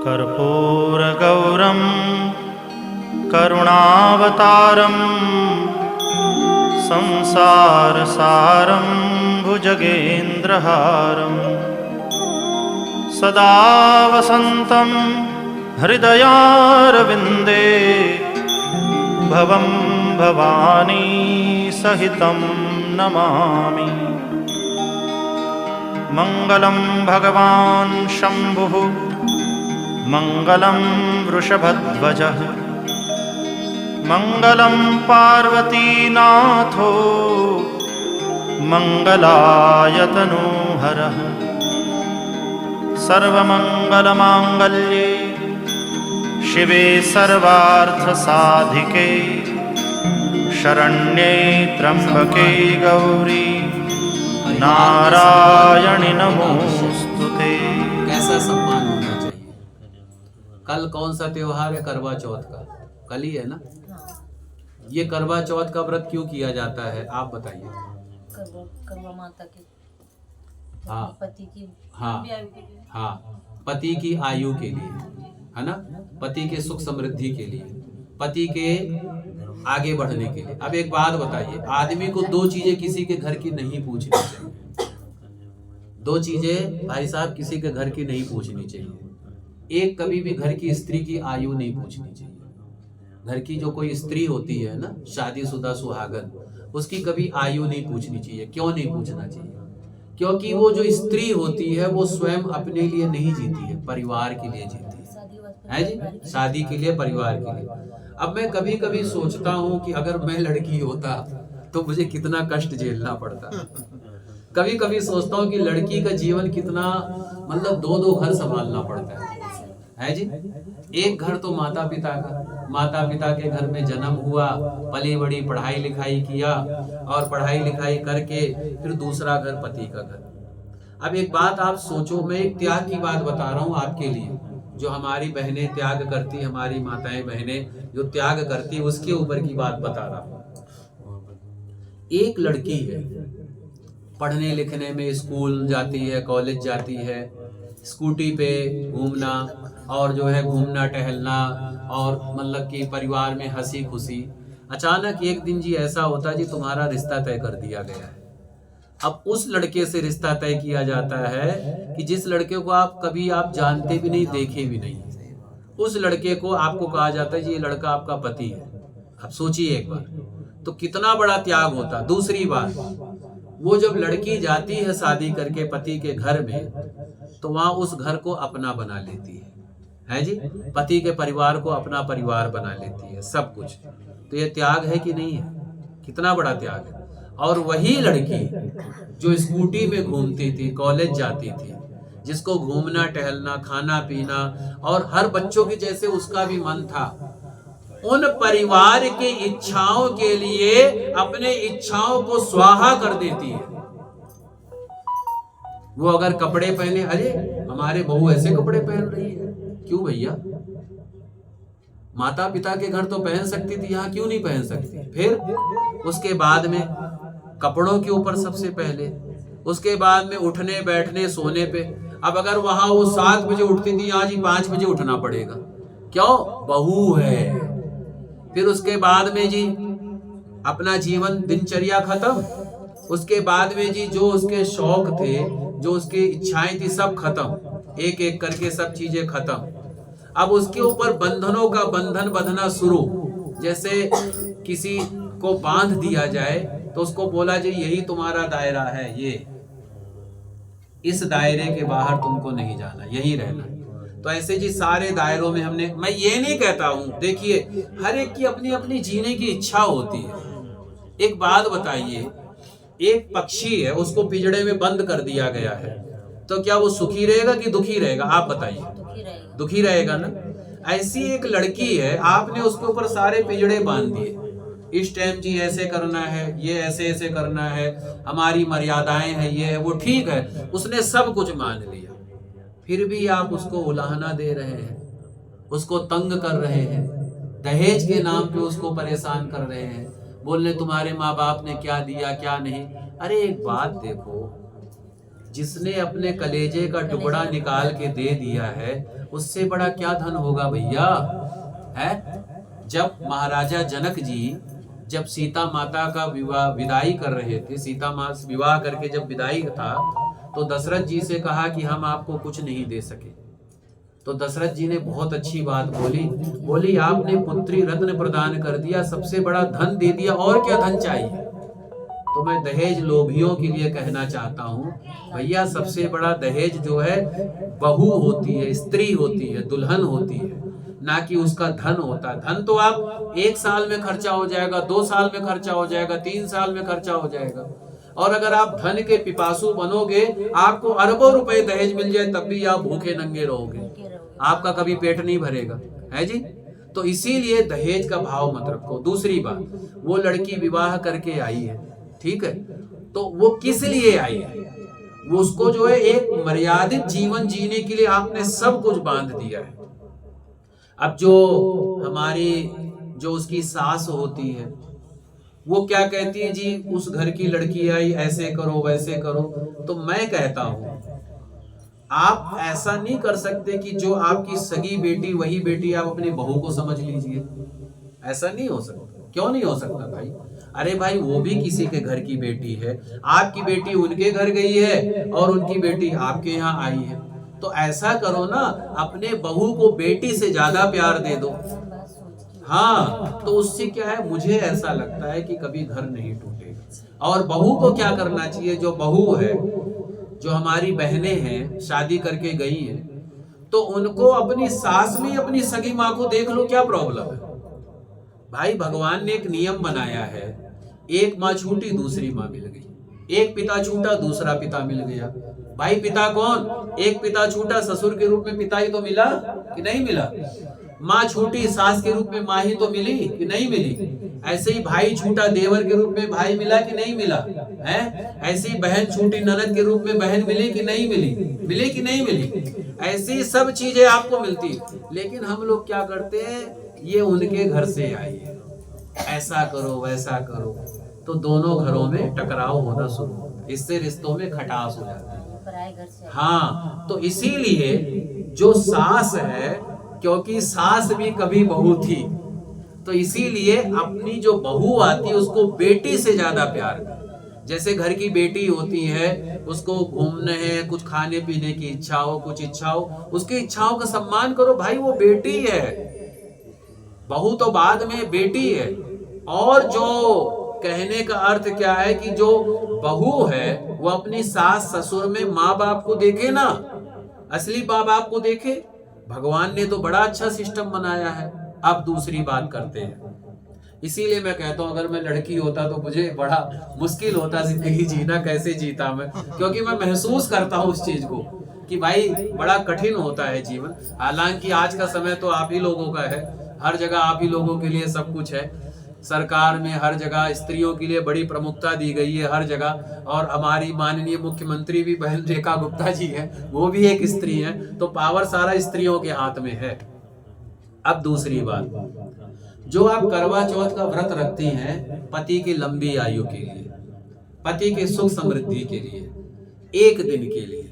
कर्पूरगौरं करुणावतारं संसारसारं भुजगेन्द्रहारं सदा वसन्तं हृदयारविन्दे भवं भवानी सहितं नमामि। मङ्गलं भगवान् शम्भुः मङ्गलं वृषभध्वजः मङ्गलं पार्वतीनाथो मङ्गलायतनोहरः। सर्वमङ्गलमाङ्गल्ये शिवे सर्वार्थसाधिके शरण्ये त्र्यम्बके गौरी नारायणि नमोस्तुते। कैसा सम्मान होना चाहिए। कल कौन सा त्योहार है? करवा चौथ का। कल ही है ना? ये करवा चौथ का व्रत क्यों किया जाता है आप बताइए। करवा माता के हाँ पति की हाँ पति की आयु के लिए है ना, पति के सुख समृद्धि के लिए, पति के आगे बढ़ने के लिए। अब एक बात बताइए, आदमी को दो चीजें किसी के घर की नहीं पूछनी चाहिए। दो चीजें भाई साहब किसी के घर की नहीं पूछनी चाहिए। एक, कभी भी घर की स्त्री की आयु नहीं पूछनी चाहिए। घर की जो कोई स्त्री होती है ना, शादीशुदा सुहागन, उसकी कभी आयु नहीं पूछनी चाहिए। क्यों नहीं पूछना चाहिए? क्योंकि वो जो स्त्री होती है वो स्वयं अपने लिए नहीं जीती है, परिवार के लिए जीती है जी, शादी के लिए, परिवार के लिए। अब मैं कभी कभी सोचता हूँ कि अगर मैं लड़की होता तो मुझे कितना कष्ट झेलना पड़ता। कभी कभी सोचता हूँ कि लड़की का जीवन कितना, मतलब दो दो घर संभालना पड़ता है जी। एक घर तो माता पिता का, माता पिता के घर में जन्म हुआ, पली बड़ी, पढ़ाई लिखाई किया, और पढ़ाई लिखाई करके फिर दूसरा घर पति का घर। अब एक बात आप सोचो, मैं एक त्याग की बात बता रहा हूँ आपके लिए, जो हमारी बहनें त्याग करती, हमारी माताएं बहनें जो त्याग करती, उसके ऊपर की बात बता रहा हूँ। एक लड़की है, पढ़ने लिखने में स्कूल जाती है, कॉलेज जाती है, स्कूटी पे घूमना और जो है घूमना टहलना, और मतलब कि परिवार में हंसी खुशी। अचानक एक दिन जी ऐसा होता जी, तुम्हारा रिश्ता तय कर दिया गया है। अब उस लड़के से रिश्ता तय किया जाता है कि जिस लड़के को कभी आप जानते भी नहीं, देखे भी नहीं, उस लड़के को आपको कहा जाता है जी ये लड़का आपका पति है। अब सोचिए एक बार, तो कितना बड़ा त्याग होता। दूसरी बात, वो जब लड़की जाती है शादी करके पति के घर में, तो वहां उस घर को अपना बना लेती है जी, पति के परिवार को अपना परिवार बना लेती है, सब कुछ। तो ये त्याग है कि नहीं है? कितना बड़ा त्याग है। और वही लड़की जो स्कूटी में घूमती थी, कॉलेज जाती थी, जिसको घूमना टहलना, खाना पीना और हर बच्चों की जैसे उसका भी मन था, उन परिवार की इच्छाओं के लिए अपने इच्छाओं को स्वाहा कर देती है। वो अगर कपड़े पहने, अरे हमारे बहू ऐसे कपड़े पहन रही है, क्यों भैया? माता पिता के घर तो पहन सकती थी, यहाँ क्यों नहीं पहन सकती? फिर उसके बाद में कपड़ों के ऊपर सबसे पहले, उसके बाद में उठने बैठने सोने पे। अब अगर वहां वो 7 बजे उठती थी, आज ही 5 बजे उठना पड़ेगा। क्यों? बहू है। फिर उसके बाद में जी अपना जीवन दिनचर्या खत्म। उसके बाद में जी जो उसके शौक थे, जो उसकी इच्छाएं थी, सब खत्म, एक एक करके सब चीजें खत्म। अब उसके ऊपर बंधनों का बंधन बंधना शुरू। जैसे किसी को बांध दिया जाए तो उसको बोला जाए यही तुम्हारा दायरा है, ये इस दायरे के बाहर तुमको नहीं जाना, यही रहना। तो ऐसे जी सारे दायरों में हमने, मैं ये नहीं कहता हूं, देखिए हर एक की अपनी अपनी जीने की इच्छा होती है। एक बात बताइए, एक पक्षी है, उसको पिंजड़े में बंद कर दिया गया है, तो क्या वो सुखी रहेगा कि दुखी रहेगा? आप बताइए। दुखी रहेगा ना। ऐसी एक लड़की है, आपने उसके ऊपर सारे पिंजड़े बांध दिए, इस टाइम जी ऐसे करना है, ये ऐसे ऐसे करना है, हमारी मर्यादाएं हैं, ये है वो, ठीक है, उसने सब कुछ मान लिया। फिर भी आप उसको उलाहना दे रहे हैं, उसको तंग कर रहे हैं, दहेज के नाम पे उसको परेशान कर रहे हैं, बोलने तुम्हारे माँ बाप ने क्या दिया क्या नहीं। अरे एक बात देखो, जिसने अपने कलेजे का टुकड़ा निकाल के दे दिया है, उससे बड़ा क्या धन होगा भैया, है? जब महाराजा जनक जी जब सीता माता का विदाई कर रहे थे, सीता माँ से विवाह करके जब विदाई था, तो दशरथ जी से कहा कि हम आपको कुछ नहीं दे सके। तो दशरथ जी ने बहुत अच्छी बात बोली आपने पुत्री रत्न प्रदान कर दिया, सबसे बड़ा धन दे दिया, और क्या धन चाहिए? तो मैं दहेज लोभियों के लिए कहना चाहता हूँ, भैया सबसे बड़ा दहेज जो है बहू होती है, स्त्री होती है, दुल्हन होती है, ना कि उसका धन होता है। धन तो आप 1 साल में खर्चा हो जाएगा, 2 साल में खर्चा हो जाएगा, 3 साल में खर्चा हो जाएगा। और अगर आप धन के पिपासु बनोगे, आपको अरबों रुपए दहेज मिल जाए, तब भी आप भूखे नंगे रहोगे, आपका कभी पेट नहीं भरेगा, है जी। तो इसीलिए दहेज का भाव मत रखो। दूसरी बात, वो लड़की विवाह करके आई है, ठीक है, तो वो किस लिए आई है? वो उसको जो है एक मर्यादित जीवन जीने के लिए आपने सब कुछ बांध दिया है। अब जो हमारी जो उसकी सास होती है, वो क्या कहती है जी, उस घर की लड़की आई, ऐसे करो वैसे करो। तो मैं कहता हूं, आप ऐसा नहीं कर सकते कि जो आपकी सगी बेटी वही बेटी आप अपनी बहू को समझ लीजिए। ऐसा नहीं हो सकता। क्यों नहीं हो सकता भाई? अरे भाई, वो भी किसी के घर की बेटी है, आपकी बेटी उनके घर गई है और उनकी बेटी आपके यहाँ आई है। तो ऐसा करो ना, अपने बहू को बेटी से ज्यादा प्यार दे दो। हाँ, तो उससे क्या है, मुझे ऐसा लगता है कि कभी घर नहीं टूटेगा। और बहू को क्या करना चाहिए, जो बहू है, जो हमारी बहनें हैं, शादी करके गई हैं, तो उनको अपनी सास में अपनी सगी माँ को देख लो, क्या प्रॉब्लम है भाई? भगवान ने एक नियम बनाया है, एक माँ छूटी दूसरी माँ मिल गई, एक पिता छूटा दूसरा पिता मिल गया। भाई पिता कौन? एक पिता छूटा, ससुर के रूप में पिता ही तो मिला कि नहीं मिला? माँ छूटी, सास के रूप में माँ ही तो मिली कि नहीं मिली? ऐसे ही भाई छूटा, देवर के रूप में भाई मिला कि नहीं मिला? है ऐसे ही बहन छूटी, ननद के रूप में बहन मिली कि नहीं मिली? मिली कि नहीं मिली? ऐसी सब चीजें आपको मिलती। लेकिन हम लोग क्या करते हैं, ये उनके घर से आई है, ऐसा करो वैसा करो, तो दोनों घरों में टकराव होना शुरू होता है, इससे रिश्तों में खटास हो जाती है। हाँ, तो इसीलिए जो सास है, क्योंकि सास भी कभी बहू थी, तो इसीलिए अपनी जो बहू आती है उसको बेटी से ज्यादा प्यार कर। जैसे घर की बेटी होती है, उसको घूमने है, कुछ खाने पीने की इच्छा हो, कुछ इच्छा हो, उसकी इच्छाओं का सम्मान करो भाई, वो बेटी है। बहू तो बाद में, बेटी है। और जो कहने का अर्थ क्या है कि जो बहू है वो अपनी सास ससुर में माँ बाप को देखे ना, असली माँ बाप को देखे। भगवान ने तो बड़ा अच्छा सिस्टम बनाया है। अब दूसरी बात करते हैं, इसीलिए मैं कहता हूं, अगर मैं लड़की होता तो मुझे बड़ा मुश्किल होता जिंदगी जीना, कैसे जीता मैं, क्योंकि मैं महसूस करता हूं उस चीज को कि भाई बड़ा कठिन होता है जीवन। हालांकि आज का समय तो आप ही लोगों का है, हर जगह आप ही लोगों के लिए सब कुछ है। सरकार में हर जगह स्त्रियों के लिए बड़ी प्रमुखता दी गई है, हर जगह। और हमारी माननीय मुख्यमंत्री भी बहन रेखा गुप्ता जी हैं, वो भी एक स्त्री हैं। तो पावर सारा स्त्रियों के हाथ में है। अब दूसरी बात, जो आप करवा चौथ का व्रत रखती हैं पति की लंबी आयु के लिए, पति के सुख समृद्धि के लिए, एक दिन के लिए,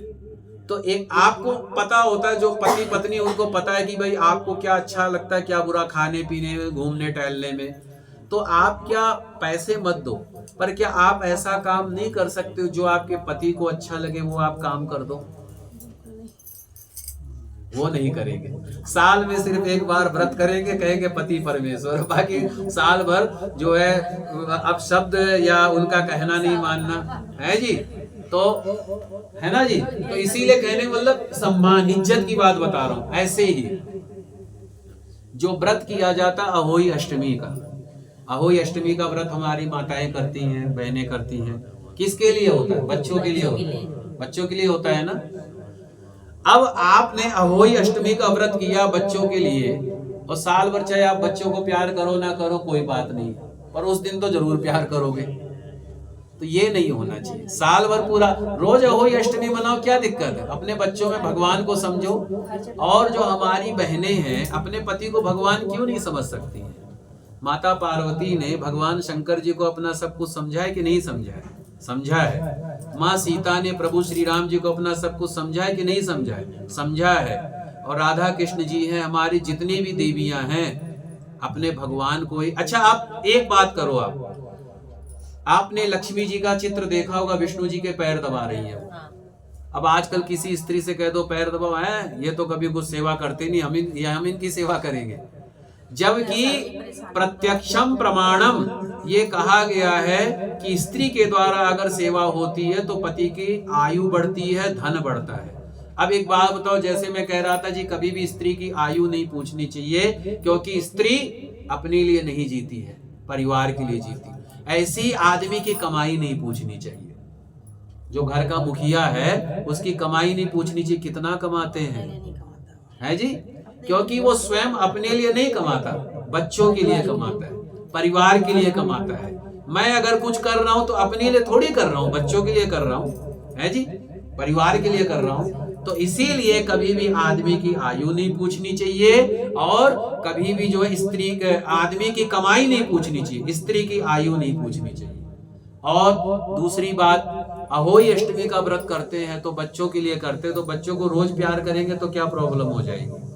तो एक आपको पता होता है, जो पति पत्नी उनको पता है कि भाई आपको क्या अच्छा लगता है, क्या बुरा, खाने पीने में, घूमने टहलने में। तो आप क्या पैसे मत दो, पर क्या आप ऐसा काम नहीं कर सकते हो जो आपके पति को अच्छा लगे, वो आप काम कर दो? वो नहीं करेंगे। साल में सिर्फ एक बार व्रत करेंगे, कहेंगे पति परमेश्वर, बाकी साल भर जो है अब शब्द या उनका कहना नहीं मानना है जी। तो है ना जी। तो इसीलिए कहने मतलब सम्मान, इज्जत की बात बता रहा हूं। ऐसे ही जो व्रत किया जाता अहोई अष्टमी का, अहोई अष्टमी का व्रत हमारी माताएं करती हैं, बहनें करती हैं। किसके लिए होता है? बच्चों के लिए होता है, बच्चों के लिए होता है ना। अब आपने अहोई अष्टमी का व्रत किया बच्चों के लिए, और साल भर चाहे आप बच्चों को प्यार करो ना करो कोई बात नहीं, पर उस दिन तो जरूर प्यार करोगे। तो ये नहीं होना चाहिए। साल भर पूरा रोज अहोई अष्टमी मनाओ, क्या दिक्कत है? अपने बच्चों में भगवान को समझो। और जो हमारी बहनें हैं, अपने पति को भगवान क्यों नहीं समझ सकती हैं? माता पार्वती ने भगवान शंकर जी को अपना सब कुछ समझा है कि नहीं समझा है? समझा है। माँ सीता ने प्रभु श्री राम जी को अपना सब कुछ समझा है कि नहीं समझा है? समझा है। और राधा कृष्ण जी हैं, हमारी जितनी भी देवियां हैं, अपने भगवान को ही। अच्छा, आप एक बात करो, आपने लक्ष्मी जी का चित्र देखा होगा, विष्णु जी के पैर दबा रही है। हाँ। अब आजकल किसी स्त्री से कह दो पैर दबाओ, है ये तो कभी कुछ सेवा करते नहीं, हम इनकी सेवा करेंगे। जबकि प्रत्यक्षम प्रमाणम ये कहा गया है कि स्त्री के द्वारा अगर सेवा होती है तो पति की आयु बढ़ती है, धन बढ़ता है। अब एक बात बताओ, जैसे मैं कह रहा था जी, कभी भी स्त्री की आयु नहीं पूछनी चाहिए, क्योंकि स्त्री अपने लिए नहीं जीती है, परिवार के लिए जीती है। ऐसी आदमी की कमाई नहीं पूछनी चाहिए। जो घर का मुखिया है उसकी कमाई नहीं पूछनी चाहिए, कितना कमाते हैं, है जी, क्योंकि वो स्वयं अपने लिए नहीं कमाता, बच्चों के लिए कमाता है, परिवार के लिए कमाता है। मैं अगर कुछ कर रहा हूं तो अपने लिए थोड़ी कर रहा हूं, बच्चों के लिए कर रहा हूं, है जी, परिवार के लिए कर रहा हूं। तो इसीलिए कभी भी आदमी की आयु नहीं पूछनी चाहिए, और कभी भी जो है स्त्री आदमी की कमाई नहीं पूछनी चाहिए, स्त्री की आयु नहीं पूछनी चाहिए। और दूसरी बात, अहोई अष्टमी का व्रत करते हैं तो बच्चों के लिए करते हैं, तो बच्चों को रोज प्यार करेंगे तो क्या प्रॉब्लम हो जाएगी?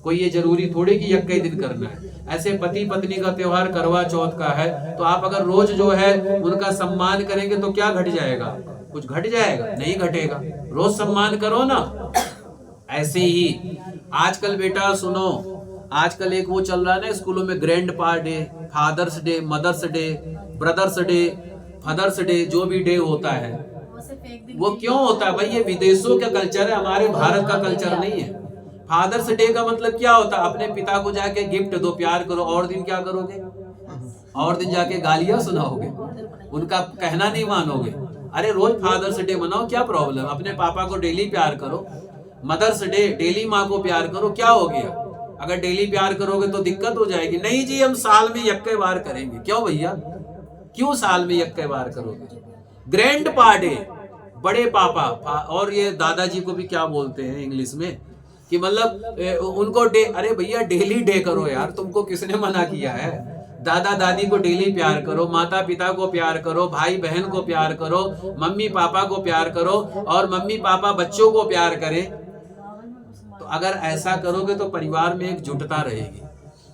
कोई ये जरूरी थोड़ी कि यक्के दिन करना है। ऐसे पति पत्नी का त्योहार करवा चौथ का है, तो आप अगर रोज जो है उनका सम्मान करेंगे तो क्या घट जाएगा? कुछ घट जाएगा? नहीं घटेगा। रोज सम्मान करो ना। ऐसे ही आजकल बेटा सुनो, आजकल एक वो चल रहा है ना स्कूलों में, grandpa day, fathers day, mothers day, brothers day, fathers day, जो भी डे होता है वो क्यों होता है भाई? ये विदेशों का कल्चर है, हमारे भारत का कल्चर नहीं है। फादर्स डे का मतलब क्या होता है? अपने पिता को जाके गिफ्ट दो, प्यार करो। और दिन क्या करोगे? और दिन जाके गालियां सुनाओगे, उनका कहना नहीं मानोगे। अरे रोज फादर्स डे मनाओ, क्या प्रॉब्लम? अपने पापा को डेली प्यार करो। मदर्स डे, डेली माँ को प्यार करो, क्या हो गया? अगर डेली प्यार करोगे तो दिक्कत हो जाएगी। नहीं जी, हम साल में यक्के बार करेंगे। क्यों भैया, क्यों साल में यक्के बार करोगे? ग्रैंड पा डे, बड़े पापा, और ये दादाजी को भी क्या बोलते हैं इंग्लिश में, कि मतलब उनको डे, अरे भैया डेली डे करो यार, तुमको किसने मना किया है? दादा दादी को डेली प्यार करो, माता पिता को प्यार करो, भाई बहन को प्यार करो, मम्मी पापा को प्यार करो, और मम्मी पापा बच्चों को प्यार करें। तो अगर ऐसा करोगे तो परिवार में एकजुटता रहेगी,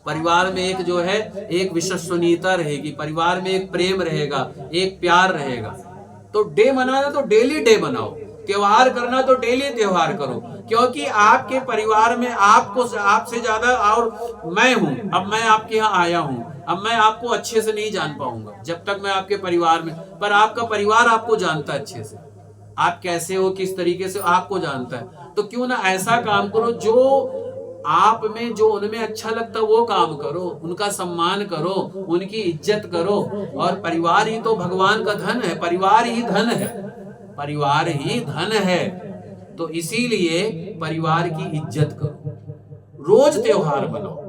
परिवार में एक जो है एक विश्वसनीयता रहेगी, परिवार में एक प्रेम रहेगा, एक प्यार रहेगा। तो डे मनाना तो डेली डे मनाओ, त्योहार करना तो डेली त्योहार करो, क्योंकि आपके परिवार में आपको, आपसे ज्यादा, और मैं हूं, अब मैं आपके यहाँ आया हूं, अब मैं आपको अच्छे से नहीं जान पाऊंगा जब तक मैं आपके परिवार में, पर आपका परिवार आपको जानता है अच्छे से, आप कैसे हो, किस तरीके से आपको जानता है। तो क्यों ना ऐसा काम करो जो आप में, जो उनमें अच्छा लगता वो काम करो, उनका सम्मान करो, उनकी इज्जत करो। और परिवार ही तो भगवान का धन है, परिवार ही धन है, परिवार ही धन है। तो इसीलिए परिवार की इज्जत करो, रोज त्योहार मनाओ,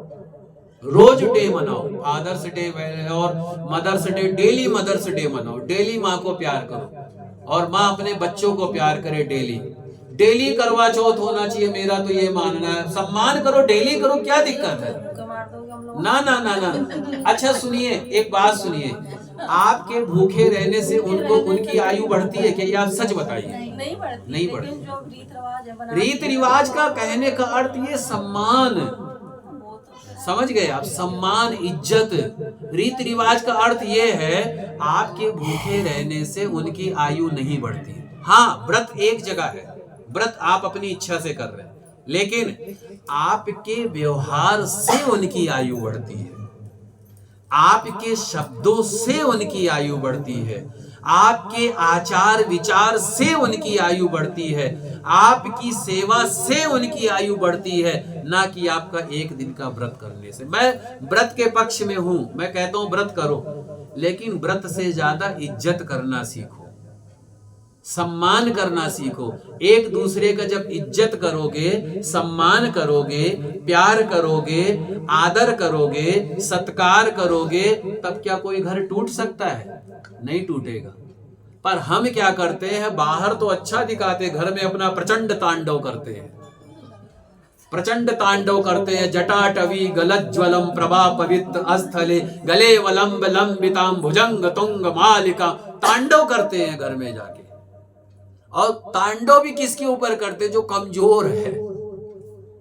रोज डे मनाओ, फादर्स डे और mothers day, daily mothers day मनाओ, डेली माँ को प्यार करो, और माँ अपने बच्चों को प्यार करे डेली। डेली करवा चौथ होना चाहिए, मेरा तो ये मानना है। सम्मान करो, डेली करो, क्या दिक्कत है? ना ना ना ना। अच्छा सुनिए, एक बात सुनिए, आपके भूखे रहने से उनको, उनकी आयु बढ़ती है क्या? ये आप सच बताइए। नहीं बढ़ती, नहीं बढ़ती। लेकिन जो रीत रिवाज है, रीत रिवाज का कहने का अर्थ ये सम्मान, समझ गए आप? सम्मान, इज्जत। रीत रिवाज का अर्थ ये है आपके भूखे रहने से उनकी आयु नहीं बढ़ती। हाँ, व्रत एक जगह है, व्रत आप अपनी इच्छा से कर रहे हैं, लेकिन आपके व्यवहार से उनकी आयु बढ़ती है, आपके शब्दों से उनकी आयु बढ़ती है, आपके आचार विचार से उनकी आयु बढ़ती है, आपकी सेवा से उनकी आयु बढ़ती है, ना कि आपका एक दिन का व्रत करने से। मैं व्रत के पक्ष में हूं, मैं कहता हूं व्रत करो, लेकिन व्रत से ज्यादा इज्जत करना सीखो, सम्मान करना सीखो। एक दूसरे का जब इज्जत करोगे, सम्मान करोगे, प्यार करोगे, आदर करोगे, सत्कार करोगे, तब क्या कोई घर टूट सकता है? नहीं टूटेगा। पर हम क्या करते हैं, बाहर तो अच्छा दिखाते, घर में अपना प्रचंड तांडव करते हैं, प्रचंड तांडव करते हैं। जटाटवी गलज्ज्वलम प्रभा पवित्र अस्थले गले वलंब लंबिताम भुजंग तुंग मालिका, तांडव करते हैं घर में जाके। और तांडव भी किसके ऊपर करते? जो कमजोर है,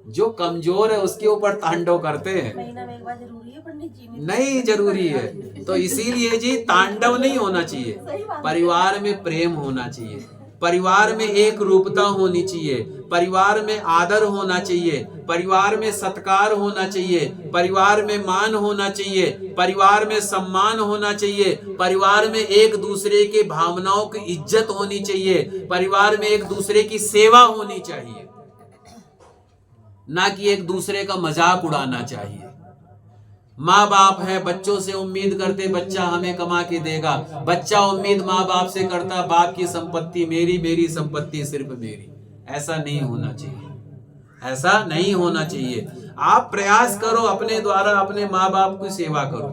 जो कमजोर है उसके ऊपर तांडव करते हैं। महीना में एक बार जरूरी है पंडित जी? नहीं जरूरी है। तो इसीलिए जी तांडव नहीं होना चाहिए, परिवार में प्रेम होना चाहिए, परिवार में एक रूपता होनी चाहिए, परिवार में आदर होना चाहिए, परिवार में सत्कार होना चाहिए, परिवार में मान होना चाहिए, परिवार में सम्मान होना चाहिए, परिवार में एक दूसरे के भावनाओं की इज्जत होनी चाहिए, परिवार में एक दूसरे की सेवा होनी चाहिए, ना कि एक दूसरे का मजाक उड़ाना चाहिए। माँ बाप है, बच्चों से उम्मीद करते बच्चा हमें कमा के देगा, बच्चा उम्मीद माँ बाप से करता बाप की संपत्ति मेरी, मेरी संपत्ति सिर्फ मेरी। ऐसा नहीं होना चाहिए, ऐसा नहीं होना चाहिए। आप प्रयास करो अपने द्वारा अपने माँ बाप की सेवा करो,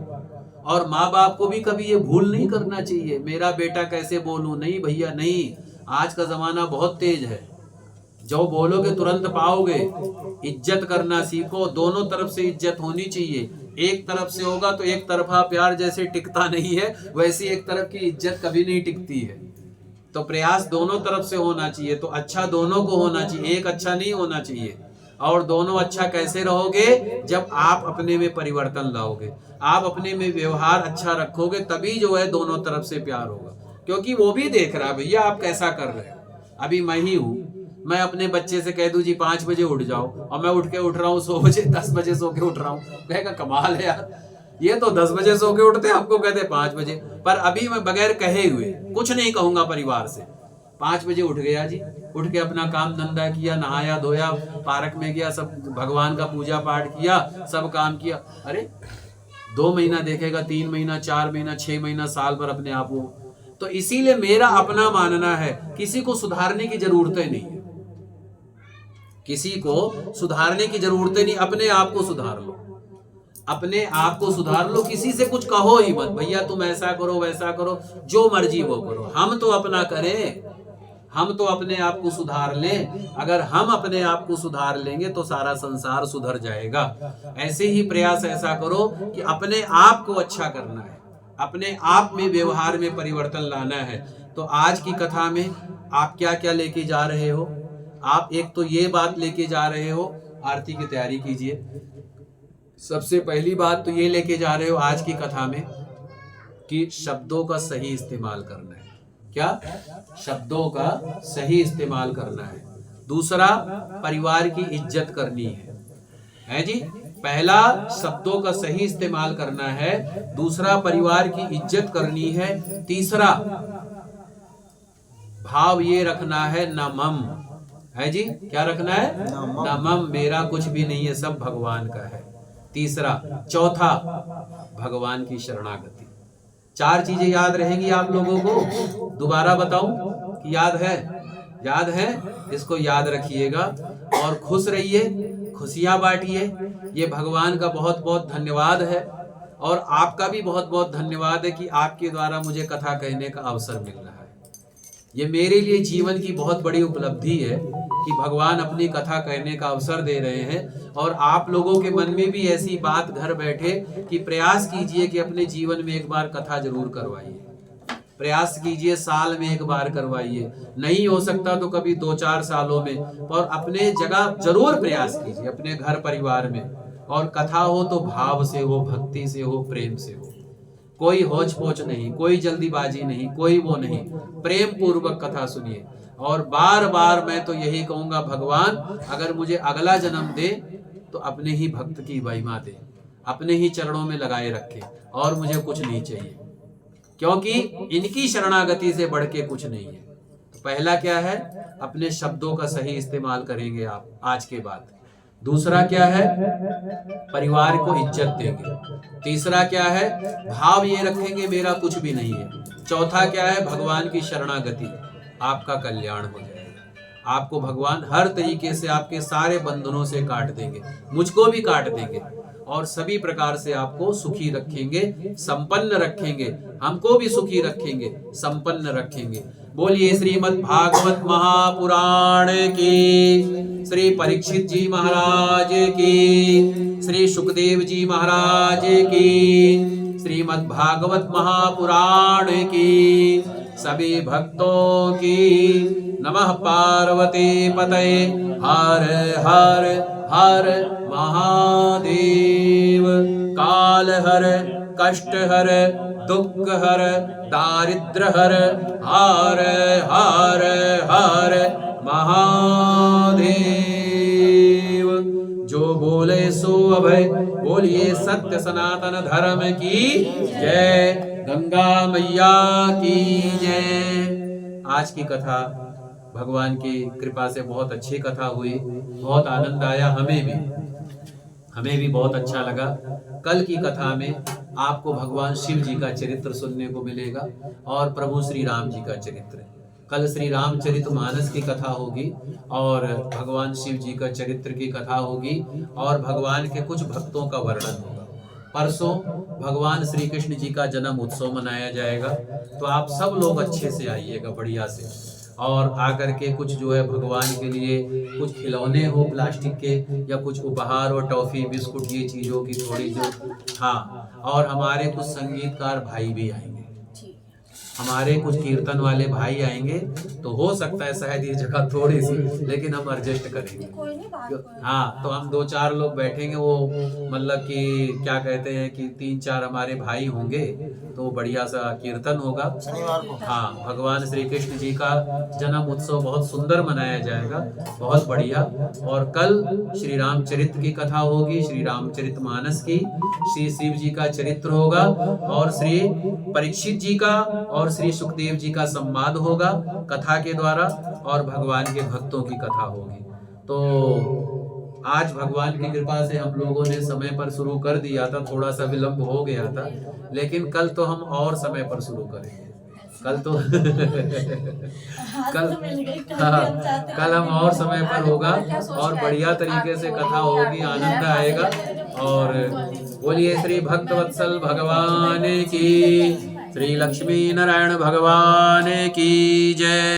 और माँ बाप को भी कभी ये भूल नहीं करना चाहिए मेरा बेटा कैसे बोलूं। नहीं भैया नहीं, आज का जमाना बहुत तेज है, जो बोलोगे तुरंत पाओगे। इज्जत करना सीखो, दोनों तरफ से इज्जत होनी चाहिए। एक तरफ से होगा तो एक तरफा प्यार जैसे टिकता नहीं है, वैसी एक तरफ की इज्जत कभी नहीं टिकती है। तो प्रयास दोनों तरफ से होना चाहिए। तो अच्छा दोनों को होना चाहिए, एक अच्छा नहीं होना चाहिए। और दोनों अच्छा कैसे रहोगे? जब आप अपने में परिवर्तन लाओगे, आप अपने में व्यवहार अच्छा रखोगे, तभी जो है दोनों तरफ से प्यार होगा। क्योंकि वो भी देख रहा है भैया आप कैसा कर रहे हैं। अभी मैं ही हूँ, मैं अपने बच्चे से कह दूं जी 5 बजे उठ जाओ, और मैं उठ रहा हूँ 100 बजे, 10 बजे सो के उठ रहा हूँ, कहेगा कमाल है यार, ये तो 10 बजे सो के उठते हैं, आपको कहते 5 बजे। पर अभी मैं बगैर कहे हुए कुछ नहीं कहूंगा परिवार से, 5 बजे उठ गया जी, उठ के अपना काम धंधा किया, नहाया धोया, पार्क में गया, सब भगवान का पूजा पाठ किया, सब काम किया। अरे 2 महीना देखेगा, 3 महीना, 4 महीना, 6 महीना, साल भर अपने आप हो। तो इसीलिए मेरा अपना मानना है किसी को सुधारने की जरूरत नहीं है, किसी को सुधारने की जरूरत नहीं, अपने आप को सुधार लो, अपने आप को सुधार लो। किसी से कुछ कहो ही मत, भैया तुम ऐसा करो वैसा करो, जो मर्जी वो करो, हम तो अपना करें, हम तो अपने आप को सुधार लें। अगर हम अपने आप को सुधार लेंगे तो सारा संसार सुधर जाएगा। ऐसे ही प्रयास ऐसा करो कि अपने आप को अच्छा करना है, अपने आप में व्यवहार में परिवर्तन लाना है। तो आज की कथा में आप क्या क्या लेके जा रहे हो? आप एक तो ये बात लेके जा रहे हो, आरती की तैयारी कीजिए। सबसे पहली बात तो ये लेके जा रहे हो आज की कथा में कि शब्दों का सही इस्तेमाल करना है। क्या? शब्दों का सही इस्तेमाल करना है। दूसरा, परिवार की इज्जत करनी है जी। पहला शब्दों का सही इस्तेमाल करना है, दूसरा परिवार की इज्जत करनी है, तीसरा भाव ये रखना है नमम है जी। क्या रखना है? नमम, मेरा कुछ भी नहीं है, सब भगवान का है। तीसरा, चौथा भगवान की शरणागति। 4 चीजें याद रहेंगी आप लोगों को। दोबारा बताऊं कि याद है? याद है? इसको याद रखिएगा और खुश रहिए, खुशियां बांटिए। ये भगवान का बहुत बहुत धन्यवाद है, और आपका भी बहुत बहुत धन्यवाद है कि आपके द्वारा मुझे कथा कहने का अवसर मिल रहा है। ये मेरे लिए जीवन की बहुत बड़ी उपलब्धि है कि भगवान अपनी कथा कहने का अवसर दे रहे हैं। और आप लोगों के मन में भी ऐसी बात घर बैठे कि प्रयास कीजिए कि अपने जीवन में एक बार कथा जरूर करवाइए, प्रयास कीजिए साल में एक बार करवाइए, नहीं हो सकता तो कभी 2-4 सालों में, और अपने जगह जरूर प्रयास कीजिए अपने घर परिवार में। और कथा हो तो भाव से हो, भक्ति से हो, प्रेम से हो, कोई होच पोच नहीं, कोई जल्दीबाजी नहीं, कोई वो नहीं, प्रेम पूर्वक कथा सुनिए। और बार बार मैं तो यही कहूंगा, भगवान अगर मुझे अगला जन्म दे तो अपने ही भक्त की महिमा दे, अपने ही चरणों में लगाए रखे, और मुझे कुछ नहीं चाहिए, क्योंकि इनकी शरणागति से बढ़ के कुछ नहीं है। तो पहला क्या है? अपने शब्दों का सही इस्तेमाल करेंगे आप आज के बाद। दूसरा क्या है? परिवार को इज्जत देंगे। तीसरा क्या है? भाव ये रखेंगे मेरा कुछ भी नहीं है। चौथा क्या है? भगवान की शरणागति। आपका कल्याण हो जाएगा। आपको भगवान हर तरीके से आपके सारे बंधनों से काट देंगे, मुझको भी काट देंगे, और सभी प्रकार से आपको सुखी रखेंगे, संपन्न रखेंगे, हमको भी सुखी रखेंगे, संपन्न रखेंगे। बोलिए श्रीमद् भागवत महापुराण की, श्री परीक्षित जी महाराज की, श्री सुखदेव जी महाराज की, श्रीमद् भागवत महापुराण की, सभी भक्तों की। नमः पार्वती पतये, हर हर हर महादेव। काल हर कष्ट हर दुख हर दारिद्र हर हर हर हर महादेव। जो बोले सो अभय, बोलिए सत्य सनातन धर्म की जय। गंगा मैया की जय। आज की कथा भगवान की कृपा से बहुत अच्छी कथा हुई, बहुत आनंद आया, हमें भी बहुत अच्छा लगा। कल की कथा में आपको भगवान शिव जी का चरित्र सुनने को मिलेगा और प्रभु श्री राम जी का चरित्र। कल श्री रामचरितमानस की कथा होगी और भगवान शिव जी का चरित्र की कथा होगी और भगवान के कुछ भक्तों का वर्णन होगा। परसों भगवान श्री कृष्ण जी का जन्म उत्सव मनाया जाएगा, तो आप सब लोग अच्छे से आइएगा, बढ़िया से, और आकर के कुछ जो है भगवान के लिए कुछ खिलौने हो प्लास्टिक के, या कुछ उपहार और टॉफी बिस्कुट, ये चीज़ों की थोड़ी जो, हाँ, और हमारे कुछ संगीतकार भाई भी आएंगे, हमारे कुछ कीर्तन वाले भाई आएंगे, तो हो सकता है शायद ये जगह थोड़ी सी, लेकिन हम एडजस्ट करेंगे। कोई नहीं, बात कोई हाँ, तो हम 2-4 लोग बैठेंगे, वो मतलब कि क्या कहते हैं कि 3-4 हमारे भाई होंगे, तो बढ़िया सा कीर्तन होगा शनिवार को। हाँ, भगवान श्री कृष्ण जी का जन्म उत्सव बहुत सुंदर मनाया जाएगा, बहुत बढ़िया। और कल श्री रामचरित्र की कथा होगी, श्री रामचरितमानस की, श्री शिव जी का चरित्र होगा और श्री परीक्षित जी का और श्री सुखदेव जी का संवाद होगा कथा के द्वारा, और भगवान के भक्तों की कथा होगी। तो आज भगवान की कृपा से हम लोगों ने समय पर शुरू कर दिया था, थोड़ा सा विलंब हो गया था, लेकिन कल तो हम और समय पर शुरू करेंगे। कल तो कल हम और समय पर होगा और बढ़िया तरीके से कथा होगी, आनंद आएगा। और बोलिए श्री भक्तवत्सल भगवान की, श्री लक्ष्मी नारायण भगवान की जय।